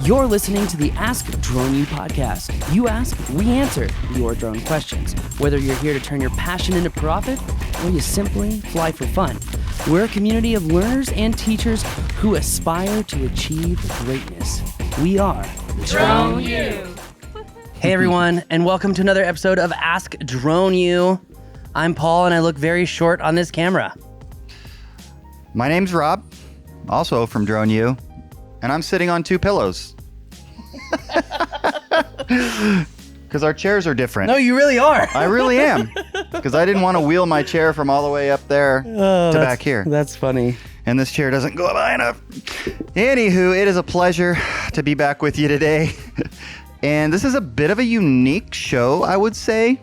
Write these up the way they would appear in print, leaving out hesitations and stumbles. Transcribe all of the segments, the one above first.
You're listening to the Ask Drone U podcast. You ask, we answer your drone questions. Whether you're here to turn your passion into profit or you simply fly for fun, we're a community of learners and teachers who aspire to achieve greatness. We are Drone U. Hey everyone, and welcome to another episode of Ask Drone U. I'm Paul, and I look very short on this camera. My name's Rob, also from Drone U, and I'm sitting on two pillows. Because our chairs are different. No, you really are. I really am. Because I didn't want to wheel my chair from all the way up there to back here. That's funny. And this chair doesn't go up high enough. Anywho, it is a pleasure to be back with you today. And this is a bit of a unique show, I would say.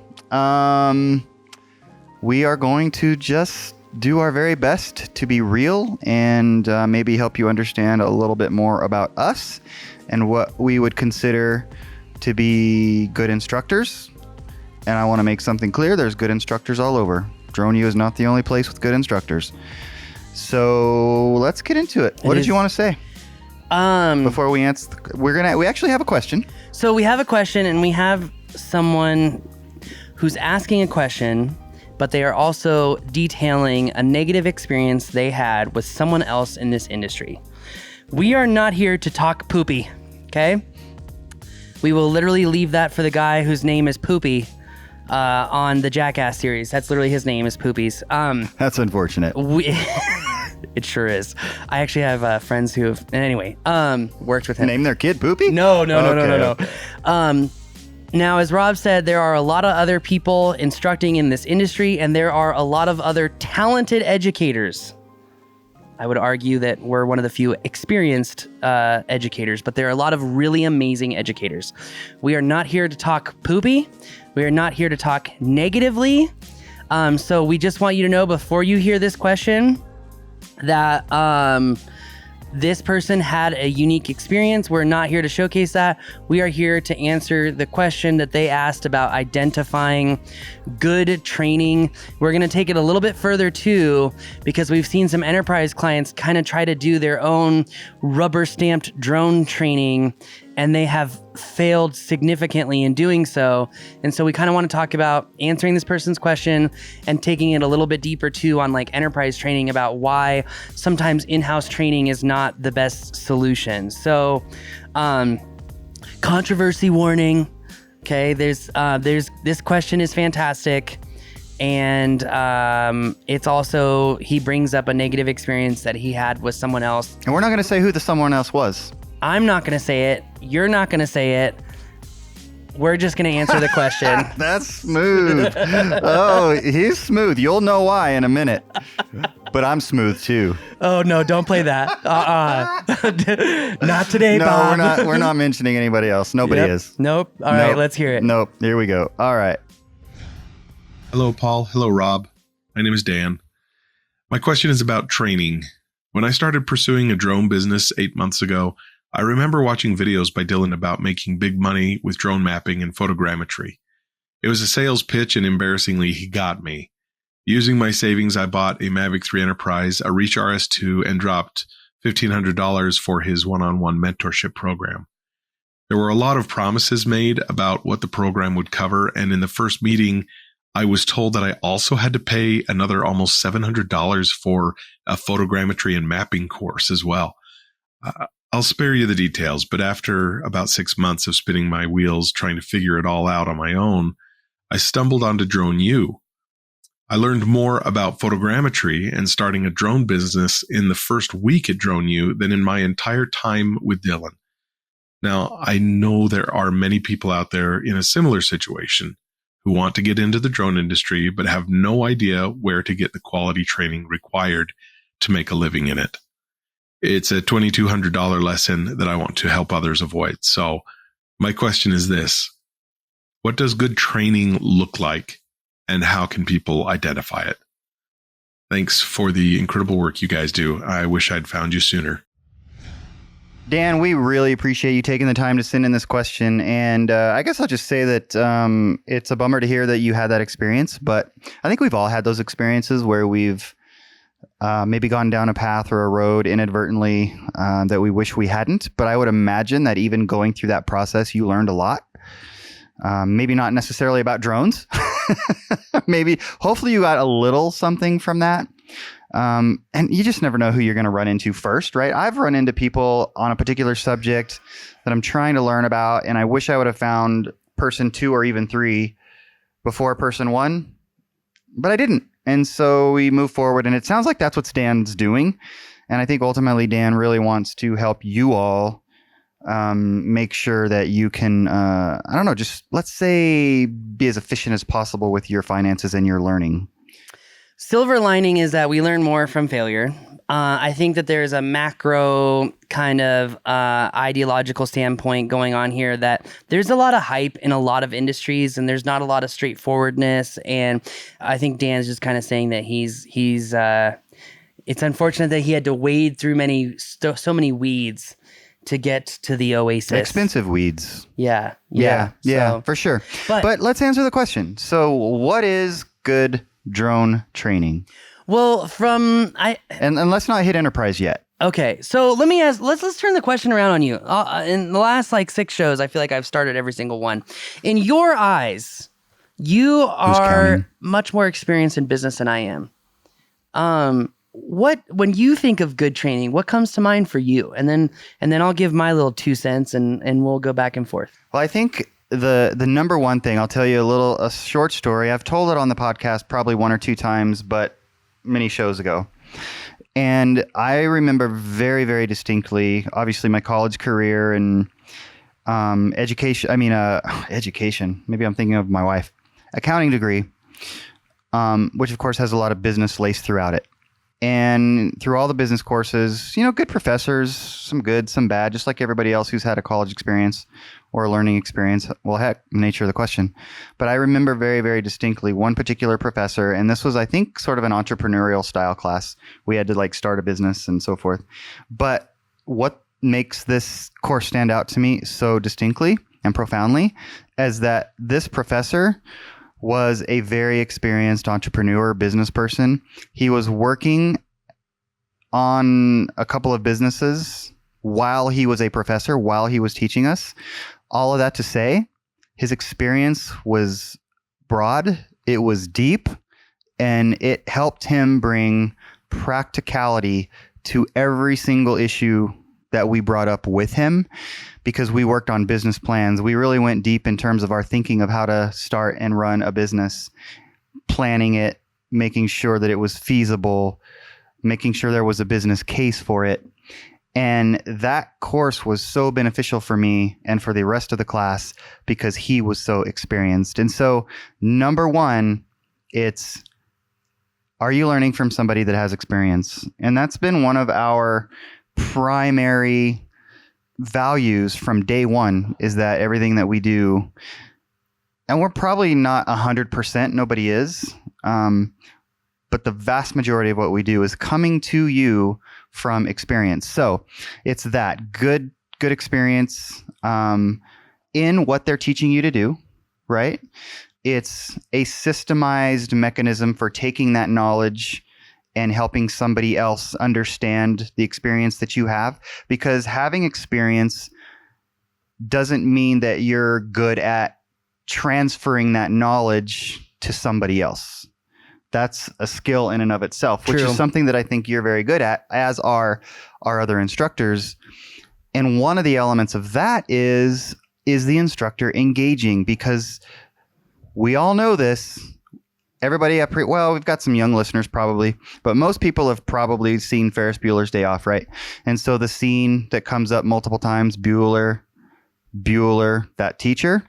We are going to just do our very best to be real and maybe help you understand a little bit more about us and what we would consider to be good instructors. And I want to make something clear. There's good instructors all over. Drone U is not the only place with good instructors. So let's get into it. What did you want to say? Before we answer, we actually have a question. So we have a question, and we have someone who's asking a question, but they are also detailing a negative experience they had with someone else in this industry. We are not here to talk poopy, okay? We will literally leave that for the guy whose name is Poopy on the Jackass series. That's literally his name is Poopies. That's unfortunate. It sure is. I actually have friends who have, anyway, worked with him. Name their kid Poopy? No. Now, as Rob said, there are a lot of other people instructing in this industry, and there are a lot of other talented educators. I would argue that we're one of the few experienced educators, but there are a lot of really amazing educators. We are not here to talk poopy. We are not here to talk negatively. So we just want you to know before you hear this question that this person had a unique experience. We're not here to showcase that. We are here to answer the question that they asked about identifying good training. We're going to take it a little bit further too, because we've seen some enterprise clients kind of try to do their own rubber stamped drone training, and they have failed significantly in doing so. And so we kind of want to talk about answering this person's question and taking it a little bit deeper too on like enterprise training about why sometimes in-house training is not the best solution. So controversy warning. Okay, there's this question is fantastic. And it's also, he brings up a negative experience that he had with someone else. And we're not going to say who the someone else was. I'm not going to say it. You're not going to say it. We're just going to answer the question. That's smooth. Oh, he's smooth. You'll know why in a minute. But I'm smooth too. Oh, no, don't play that. Not today, no, Bob. we're not mentioning anybody else. Nobody is. Nope. All right, let's hear it. Nope. Here we go. All right. Hello, Paul. Hello, Rob. My name is Dan. My question is about training. When I started pursuing a drone business 8 months ago, I remember watching videos by Dylan about making big money with drone mapping and photogrammetry. It was a sales pitch, and embarrassingly, he got me. Using my savings, I bought a Mavic 3 Enterprise, a Reach RS2, and dropped $1,500 for his one-on-one mentorship program. There were a lot of promises made about what the program would cover, and in the first meeting, I was told that I also had to pay another almost $700 for a photogrammetry and mapping course as well. I'll spare you the details, but after about 6 months of spinning my wheels trying to figure it all out on my own, I stumbled onto Drone U. I learned more about photogrammetry and starting a drone business in the first week at Drone U than in my entire time with Dylan. Now, I know there are many people out there in a similar situation who want to get into the drone industry but have no idea where to get the quality training required to make a living in it. It's a $2,200 lesson that I want to help others avoid. So my question is this: what does good training look like, and how can people identify it? Thanks for the incredible work you guys do. I wish I'd found you sooner. Dan, we really appreciate you taking the time to send in this question. And I guess I'll just say that it's a bummer to hear that you had that experience. But I think we've all had those experiences where we've maybe gone down a path or a road inadvertently that we wish we hadn't. But I would imagine that even going through that process, you learned a lot. Maybe not necessarily about drones. Hopefully you got a little something from that. And you just never know who you're going to run into first, right? I've run into people on a particular subject that I'm trying to learn about, and I wish I would have found person 2 or even 3 before person 1, but I didn't. And so we move forward, and it sounds like that's what Dan's doing. And I think ultimately Dan really wants to help you all make sure that you can, just let's say be as efficient as possible with your finances and your learning. Silver lining is that we learn more from failure. I think that there's a macro kind of ideological standpoint going on here, that there's a lot of hype in a lot of industries and there's not a lot of straightforwardness. And I think Dan's just kind of saying that he's it's unfortunate that he had to wade through so many weeds to get to the oasis. Expensive weeds. Yeah, so, for sure. But let's answer the question. So what is good drone training? Well, and let's not hit enterprise yet. Okay, so let me ask. Let's turn the question around on you. In the last 6 shows, I feel like I've started every single one. In your eyes, you are much more experienced in business than I am. When you think of good training, what comes to mind for you? And then I'll give my little 2 cents, and we'll go back and forth. Well, I think the number one thing, I'll tell you a short story. I've told it on the podcast probably 1 or 2 times, but many shows ago. And I remember very, very distinctly, obviously my college career and education. Maybe I'm thinking of my wife. Accounting degree, which of course has a lot of business laced throughout it. And through all the business courses, good professors, some good, some bad, just like everybody else who's had a college experience or a learning experience. Well, heck, nature of the question. But I remember very, very distinctly one particular professor, and this was, I think, sort of an entrepreneurial style class. We had to start a business and so forth. But what makes this course stand out to me so distinctly and profoundly is that this professor was a very experienced entrepreneur, business person. He was working on a couple of businesses while he was a professor, while he was teaching us. All of that to say, his experience was broad, it was deep, and it helped him bring practicality to every single issue that we brought up with him, because we worked on business plans. We really went deep in terms of our thinking of how to start and run a business, planning it, making sure that it was feasible, making sure there was a business case for it. And that course was so beneficial for me and for the rest of the class because he was so experienced. And so, number one, it's, are you learning from somebody that has experience? And that's been one of our primary values from day one, is that everything that we do, and we're probably not 100%, nobody is, but the vast majority of what we do is coming to you from experience. So it's that good experience in what they're teaching you to do, right? It's a systemized mechanism for taking that knowledge and helping somebody else understand the experience that you have, because having experience doesn't mean that you're good at transferring that knowledge to somebody else. That's a skill in and of itself, which is something that I think you're very good at, as are our other instructors. And one of the elements of that is the instructor engaging, because we all know this. Everybody, we've got some young listeners probably, but most people have probably seen Ferris Bueller's Day Off, right? And so the scene that comes up multiple times, Bueller, that teacher,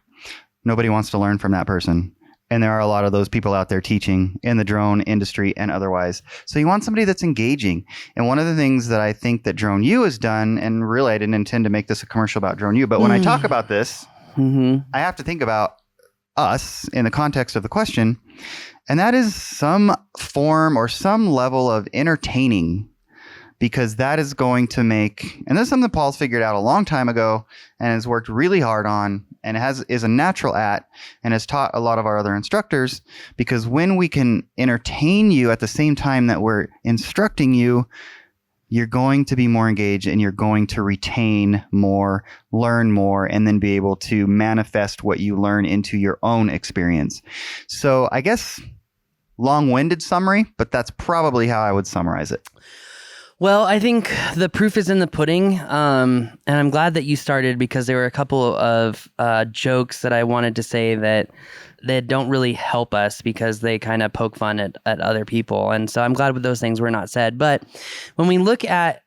nobody wants to learn from that person. And there are a lot of those people out there teaching in the drone industry and otherwise. So you want somebody that's engaging. And one of the things that I think that Drone U has done, and really I didn't intend to make this a commercial about Drone U, but when I talk about this, I have to think about us in the context of the question. And that is some form or some level of entertaining, because that is going to make, and this is something Paul's figured out a long time ago and has worked really hard on, and is a natural at and has taught a lot of our other instructors, because when we can entertain you at the same time that we're instructing you, you're going to be more engaged and you're going to retain more, learn more, and then be able to manifest what you learn into your own experience. So I guess long-winded summary, but that's probably how I would summarize it. Well, I think the proof is in the pudding, and I'm glad that you started, because there were a couple of jokes that I wanted to say that don't really help us because they kind of poke fun at other people, and so I'm glad those things were not said. But when we look at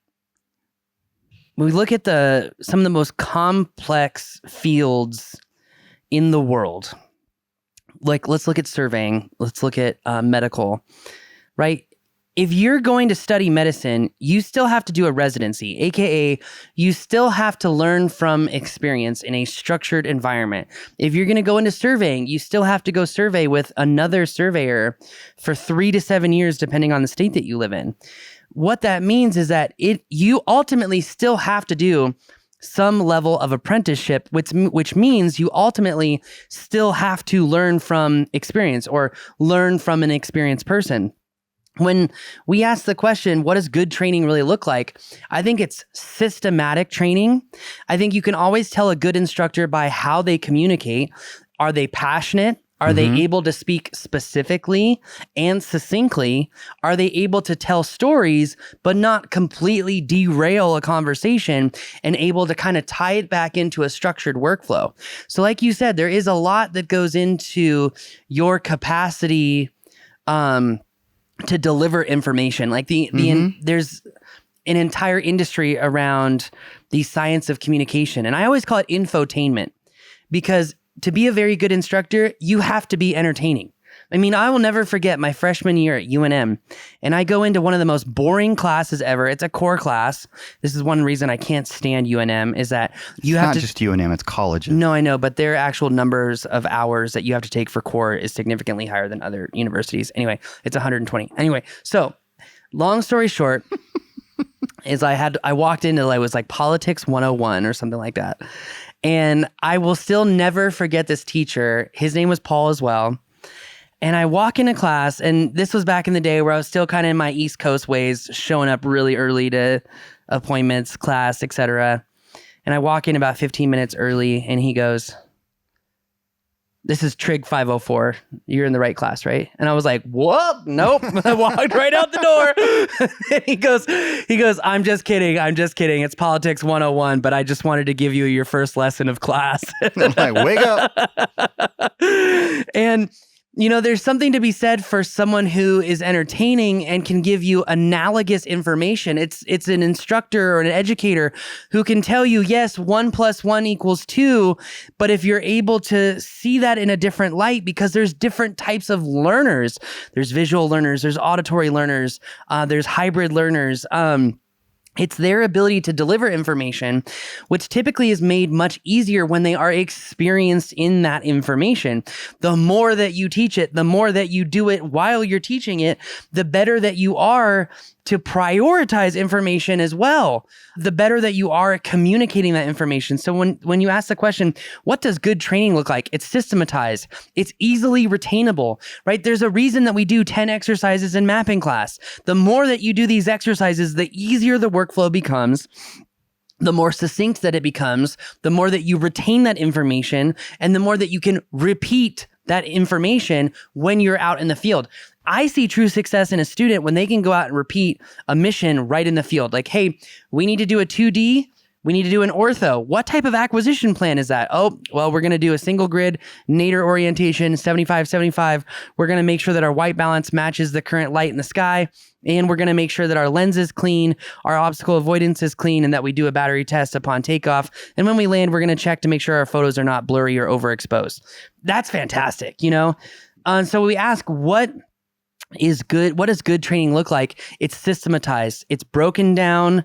some of the most complex fields in the world, like let's look at surveying, let's look at medical, right? If you're going to study medicine, you still have to do a residency, aka you still have to learn from experience in a structured environment. If you're going to go into surveying, you still have to go survey with another surveyor for 3 to 7 years, depending on the state that you live in. What that means is that you ultimately still have to do some level of apprenticeship, which means you ultimately still have to learn from experience or learn from an experienced person. When we ask the question, what does good training really look like? I think it's systematic training. I think you can always tell a good instructor by how they communicate. Are they passionate? Are they able to speak specifically and succinctly? Are they able to tell stories, but not completely derail a conversation and able to kind of tie it back into a structured workflow? So like you said, there is a lot that goes into your capacity, to deliver information. Like there's an entire industry around the science of communication. And I always call it infotainment, because to be a very good instructor, you have to be entertaining. I mean, I will never forget my freshman year at UNM, and I go into one of the most boring classes ever. It's a core class. This is one reason I can't stand UNM, is that you have to... It's not just UNM, it's colleges. No, I know, but their actual numbers of hours that you have to take for core is significantly higher than other universities. Anyway, it's 120. Anyway, so long story short, is I walked into, it was like Politics 101 or something like that. And I will still never forget this teacher. His name was Paul as well. And I walk into class, and this was back in the day where I was still kind of in my East Coast ways, showing up really early to appointments, class, etc. And I walk in about 15 minutes early, and he goes, "This is Trig 504. You're in the right class, right?" And I was like, "Whoop, nope." I walked right out the door. And he goes, I'm just kidding. It's Politics 101, but I just wanted to give you your first lesson of class." I'm like, wake up. And you know, there's something to be said for someone who is entertaining and can give you analogous information. It's an instructor or an educator who can tell you, yes, 1 + 1 = 2, but if you're able to see that in a different light, because there's different types of learners. There's visual learners, there's auditory learners, there's hybrid learners. It's their ability to deliver information, which typically is made much easier when they are experienced in that information. The more that you teach it, the more that you do it while you're teaching it, the better that you are to prioritize information as well, the better that you are at communicating that information. So when you ask the question, what does good training look like? It's systematized. It's easily retainable, right? There's a reason that we do 10 exercises in mapping class. The more that you do these exercises, the easier the workflow becomes, the more succinct that it becomes, the more that you retain that information, and the more that you can repeat that information when you're out in the field. I see true success in a student when they can go out and repeat a mission right in the field. Like, hey, we need to do a 2D. We need to do an ortho. What type of acquisition plan is that? Oh, well, we're going to do a single grid nadir orientation, 75-75. We're going to make sure that our white balance matches the current light in the sky. And we're going to make sure that our lens is clean, our obstacle avoidance is clean, and that we do a battery test upon takeoff. And when we land, we're going to check to make sure our photos are not blurry or overexposed. That's fantastic, you know? So we ask, what does good training look like? It's systematized. It's broken down.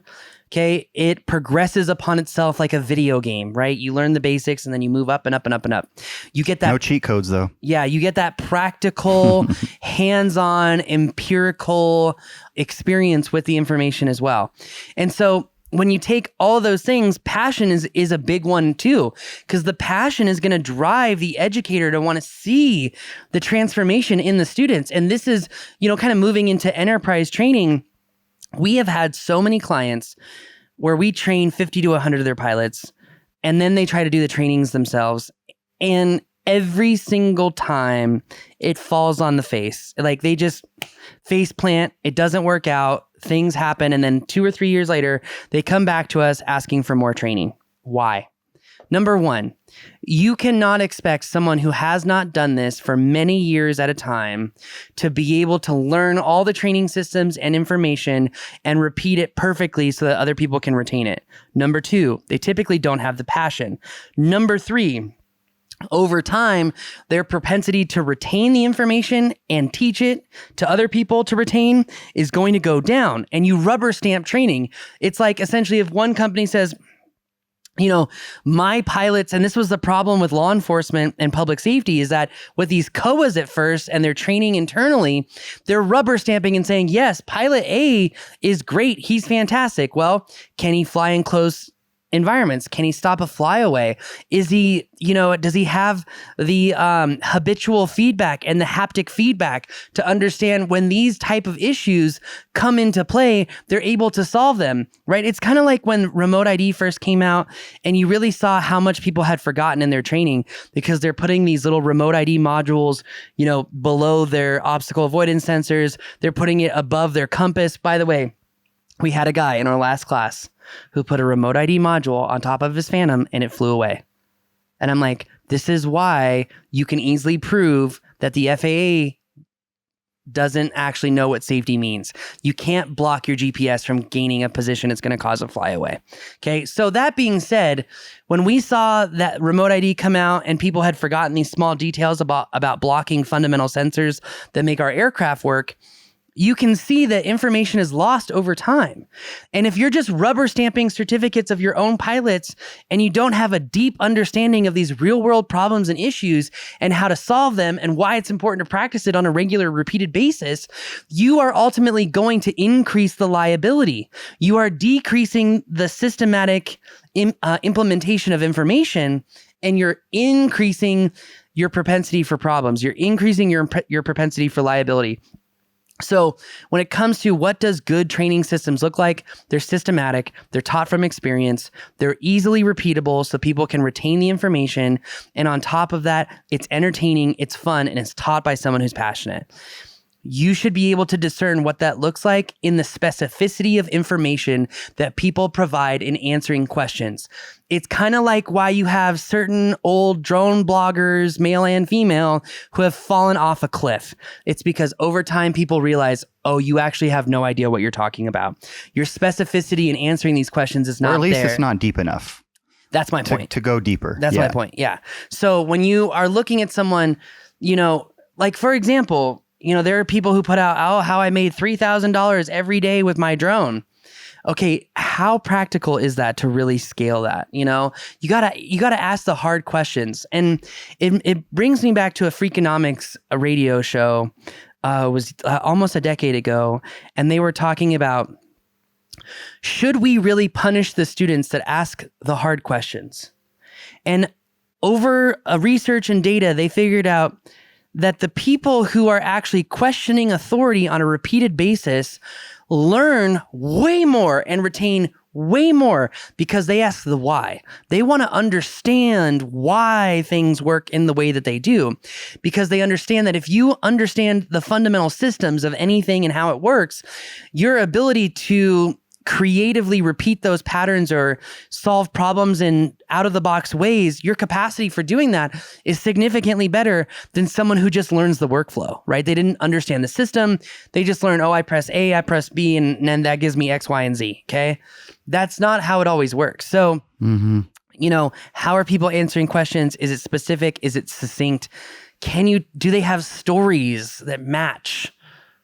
Okay. It progresses upon itself like a video game, right? You learn the basics and then you move up and up and up and up. You get that. No cheat codes though. Yeah. You get that practical, hands-on, empirical experience with the information as well. And so when you take all of those things, passion is a big one too, because the passion is going to drive the educator to want to see the transformation in the students. And this is, kind of moving into enterprise training. We have had so many clients where we train 50 to 100 of their pilots, and then they try to do the trainings themselves. And every single time it falls on the face. Like they just face plant, it doesn't work out, things happen, and then 2 or 3 years later, they come back to us asking for more training. Why? Number one, you cannot expect someone who has not done this for many years at a time to be able to learn all the training systems and information and repeat it perfectly so that other people can retain it. Number two, they typically don't have the passion. Number three, over time, their propensity to retain the information and teach it to other people to retain is going to go down. And you rubber stamp training. It's like essentially if one company says, my pilots, and this was the problem with law enforcement and public safety, is that with these COAs at first and they're training internally, they're rubber stamping and saying, yes, pilot A is great. He's fantastic. Well, can he fly in close environments? Can he stop a flyaway? Is he, does he have the habitual feedback and the haptic feedback to understand when these type of issues come into play, they're able to solve them, right? It's kind of like when remote ID first came out and you really saw how much people had forgotten in their training because they're putting these little remote ID modules, below their obstacle avoidance sensors. They're putting it above their compass. By the way, we had a guy in our last class who put a remote ID module on top of his Phantom and it flew away. And I'm like, this is why you can easily prove that the FAA doesn't actually know what safety means. You can't block your GPS from gaining a position it's going to cause a flyaway. Okay, so that being said, when we saw that remote ID come out and people had forgotten these small details about blocking fundamental sensors that make our aircraft work, you can see that information is lost over time. And if you're just rubber stamping certificates of your own pilots and you don't have a deep understanding of these real world problems and issues and how to solve them and why it's important to practice it on a regular, repeated basis, you are ultimately going to increase the liability. You are decreasing the systematic implementation of information, and you're increasing your propensity for problems. You're increasing your propensity for liability. So when it comes to what does good training systems look like, they're systematic, they're taught from experience, they're easily repeatable so people can retain the information. And on top of that, it's entertaining, it's fun, and it's taught by someone who's passionate. You should be able to discern what that looks like in the specificity of information that people provide in answering questions. It's kind of like why you have certain old drone bloggers, male and female, who have fallen off a cliff. It's because over time people realize, oh, you actually have no idea what you're talking about. Your specificity in answering these questions is not there. Or at least it's not deep enough. That's my point. To go deeper. That's my point, yeah. So when you are looking at someone, like for example, there are people who put out, how I made $3,000 every day with my drone. Okay, how practical is that to really scale that? You gotta ask the hard questions. And it brings me back to a Freakonomics radio show. It was almost a decade ago. And they were talking about, should we really punish the students that ask the hard questions? And over research and data, they figured out that the people who are actually questioning authority on a repeated basis learn way more and retain way more because they ask the why. They want to understand why things work in the way that they do, because they understand that if you understand the fundamental systems of anything and how it works, your ability to creatively repeat those patterns or solve problems in out-of-the-box ways, your capacity for doing that is significantly better than someone who just learns the workflow, right? They didn't understand the system. They just learn, I press A, I press B, and then that gives me X, Y, and Z, okay? That's not how it always works. So, how are people answering questions? Is it specific? Is it succinct? Do they have stories that match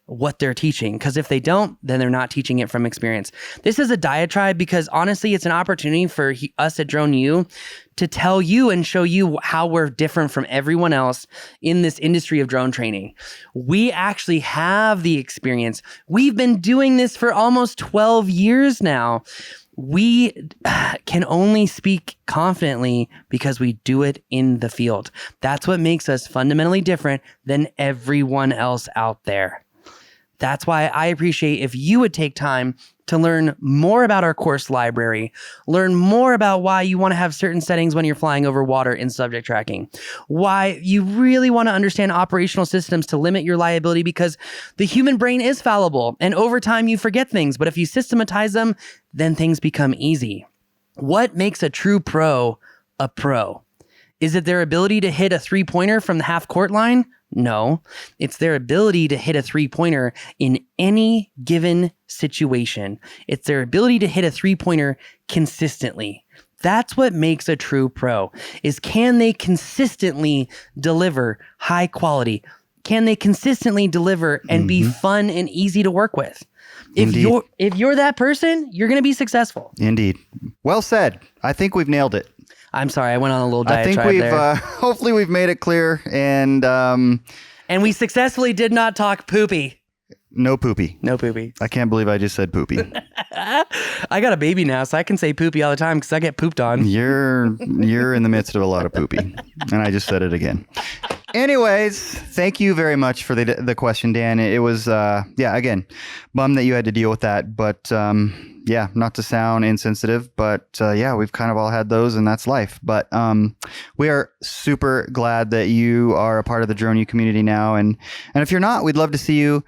what they're teaching? Because if they don't, then they're not teaching it from experience. This is a diatribe because honestly, it's an opportunity for us at Drone U to tell you and show you how we're different from everyone else in this industry of drone training. We actually have the experience. We've been doing this for almost 12 years now. We can only speak confidently because we do it in the field. That's what makes us fundamentally different than everyone else out there. That's why I appreciate if you would take time to learn more about our course library, learn more about why you want to have certain settings when you're flying over water in subject tracking, why you really want to understand operational systems to limit your liability, because the human brain is fallible and over time you forget things, but if you systematize them, then things become easy. What makes a true pro a pro? Is it their ability to hit a three-pointer from the half-court line? No, it's their ability to hit a three-pointer in any given situation. It's their ability to hit a three-pointer consistently. That's what makes a true pro, is can they consistently deliver high quality? Can they consistently deliver and be fun and easy to work with? If you're that person, you're going to be successful. Indeed. Well said. I think we've nailed it. I'm sorry, I went on a little I diatribe think there. hopefully we've made it clear, and And we successfully did not talk poopy. no poopy. No poopy. I can't believe I just said poopy. I got a baby now, so I can say poopy all the time because I get pooped on. You're in the midst of a lot of poopy, and I just said it again. Anyways, thank you very much for the question, Dan. It was again, bummed that you had to deal with that, but not to sound insensitive, but we've kind of all had those, and that's life. But we are super glad that you are a part of the Drone U community now, and if you're not, we'd love to see you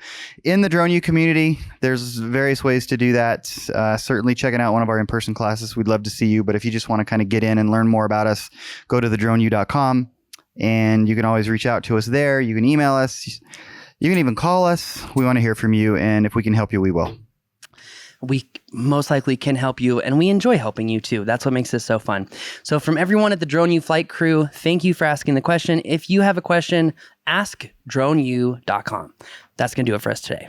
in the Drone U community. There's various ways to do that. Certainly checking out one of our in-person classes. We'd love to see you, but if you just want to kind of get in and learn more about us, go to thedroneu.com. And you can always reach out to us there. You can email us. You can even call us. We want to hear from you. And if we can help you, we will. We most likely can help you, and we enjoy helping you too. That's what makes this so fun. So from everyone at the Drone U flight crew, thank you for asking the question. If you have a question, ask droneu.com. That's going to do it for us today.